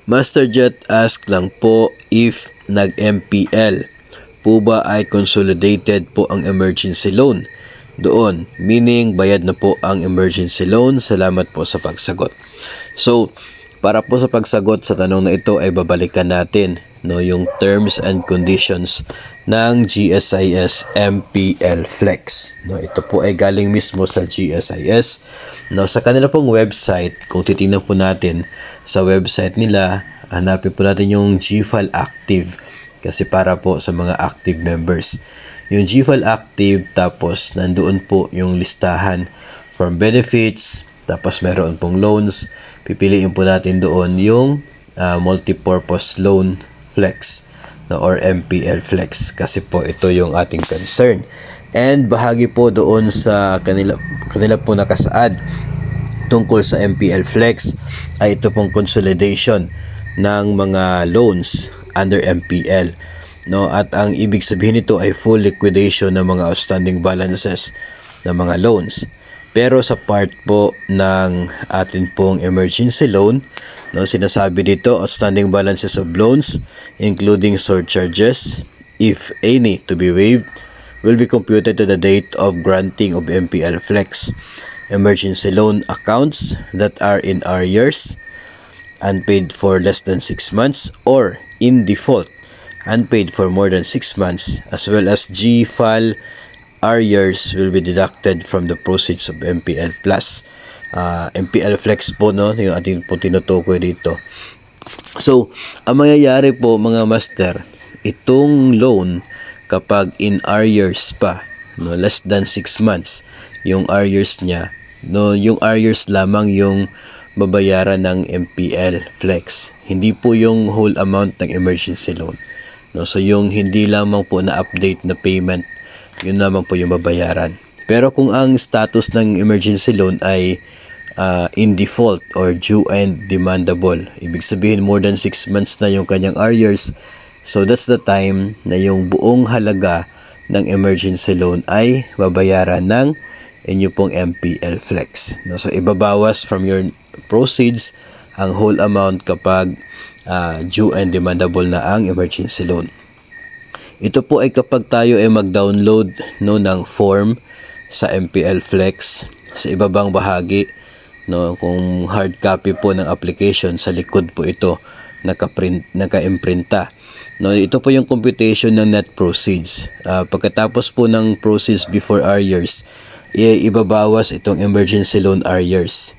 Master Jet ask lang po if nag-MPL po ba ay consolidated po ang emergency loan doon, meaning bayad na po ang emergency loan. Salamat po sa pagsagot. So, para po sa pagsagot sa tanong na ito ay babalikan natin yung terms and conditions ng GSIS MPL Flex. Ito po ay galing mismo sa GSIS. Sa kanila pong website, kung titingnan po natin sa website nila, hanapin po natin yung GFile Active kasi para po sa mga active members. Yung GFile Active, tapos nandoon po yung listahan from benefits, tapos meron pong loans. Pipiliin po natin doon yung multipurpose loan flex or MPL Flex kasi po ito yung ating concern. And bahagi po doon sa kanila po nakasaad tungkol sa MPL Flex ay ito pong consolidation ng mga loans under MPL. At ang ibig sabihin nito ay full liquidation ng mga outstanding balances ng mga loans. Pero sa part po ng atin pong emergency loan, sinasabi dito outstanding balances of loans including surcharges, if any to be waived, will be computed to the date of granting of MPL Flex. Emergency loan accounts that are in arrears, unpaid for less than 6 months, or in default, unpaid for more than 6 months, as well as GFile arrears will be deducted from the proceeds of MPL Plus. MPL Flex po, yung ating po tinutukoy dito. So, ang mangyayari po mga master, itong loan kapag in arrears pa, less than 6 months, yung arrears niya, yung arrears lamang yung babayaran ng MPL Flex. Hindi po yung whole amount ng emergency loan. So, yung hindi lamang po na-update na payment, yun naman po yung babayaran. Pero kung ang status ng emergency loan ay in default or due and demandable, ibig sabihin more than 6 months na yung kanyang arrears, so that's the time na yung buong halaga ng emergency loan ay babayaran ng inyo pong MPL Flex. So ibabawas from your proceeds ang whole amount kapag due and demandable na ang emergency loan. Ito po ay kapag tayo ay mag-download ng form sa MPL Flex sa ibabang bahagi, kung hard copy po ng application, sa likod po ito naka-imprinta. Ito po yung computation ng net proceeds. Pagkatapos po ng proceeds before arrears, ibabawas itong emergency loan arrears.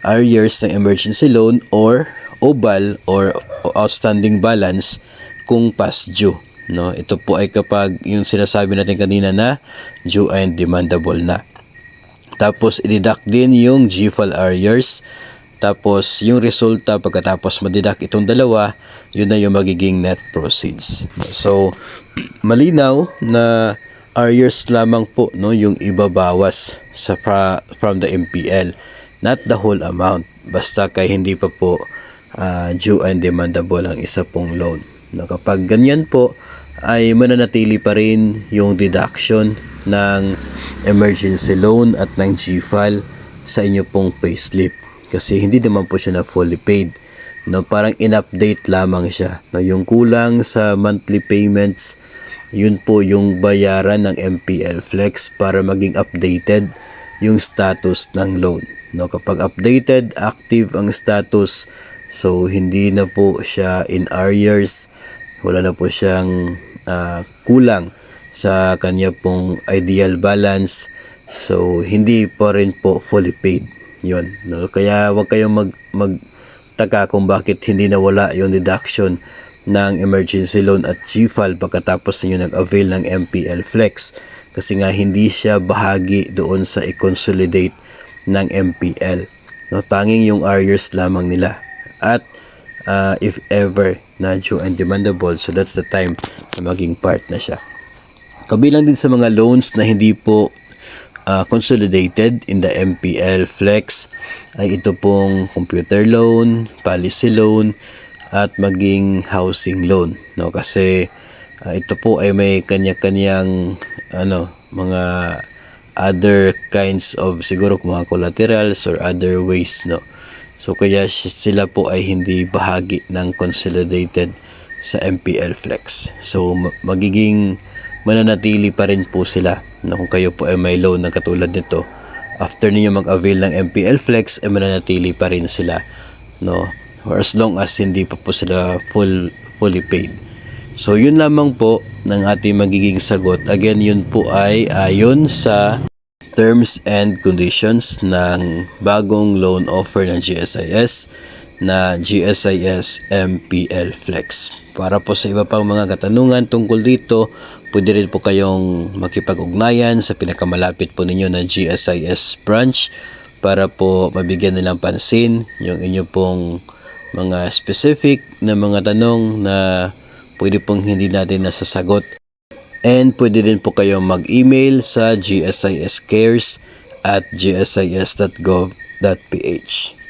Arrears ng emergency loan or OBAL or outstanding balance kung past due. Ito po ay kapag yung sinasabi natin kanina na due and demandable na. Tapos i-deduct din yung GFile arrears. Tapos yung resulta pagkatapos ma-deduct itong dalawa, yun na yung magiging net proceeds. So malinaw na arrears lamang po yung ibabawas from the MPL, not the whole amount, basta kay hindi pa po due and demandable ang isa pong loan. Kapag ganyan po ay mananatili pa rin yung deduction ng emergency loan at ng GFile sa inyo pong payslip kasi hindi naman po siya na fully paid. Parang in-update lamang siya. Yung kulang sa monthly payments, yun po yung bayaran ng MPL Flex para maging updated yung status ng loan. Kapag updated, active ang status, so hindi na po siya in arrears, wala na po siyang kulang sa kanya pong ideal balance, so hindi pa rin po fully paid yun. Kaya wag kayong magtaka kung bakit hindi nawala yung deduction ng emergency loan at GFile pagkatapos niyo nag-avail ng MPL Flex, kasi nga hindi siya bahagi doon sa i-consolidate ng MPL. Tanging yung arrears lamang nila, at if ever na due and demandable, so that's the time na maging part na siya. Kabilang din sa mga loans na hindi po consolidated in the MPL Flex ay ito pong computer loan, policy loan, at maging housing loan. Kasi ito po ay may kanya-kanyang mga other kinds of siguro mga collaterals or other ways. So kaya sila po ay hindi bahagi ng consolidated sa MPL Flex. So magiging mananatili pa rin po sila na kung kayo po ay may loan na katulad nito, after niyo mag-avail ng MPL Flex ay mananatili pa rin sila, no, for as long as hindi pa po sila fully paid. So yun lamang po ng ating magiging sagot. Again, yun po ay ayon sa terms and conditions ng bagong loan offer ng GSIS na GSIS MPL Flex. Para po sa iba pang mga katanungan tungkol dito, pwede rin po kayong makipag-ugnayan sa pinakamalapit po ninyo na GSIS branch para po mabigyan nilang pansin yung inyo pong mga specific na mga tanong na pwede pong hindi natin nasasagot. And pwede din po kayong mag-email sa gsiskares@gsis.gov.ph.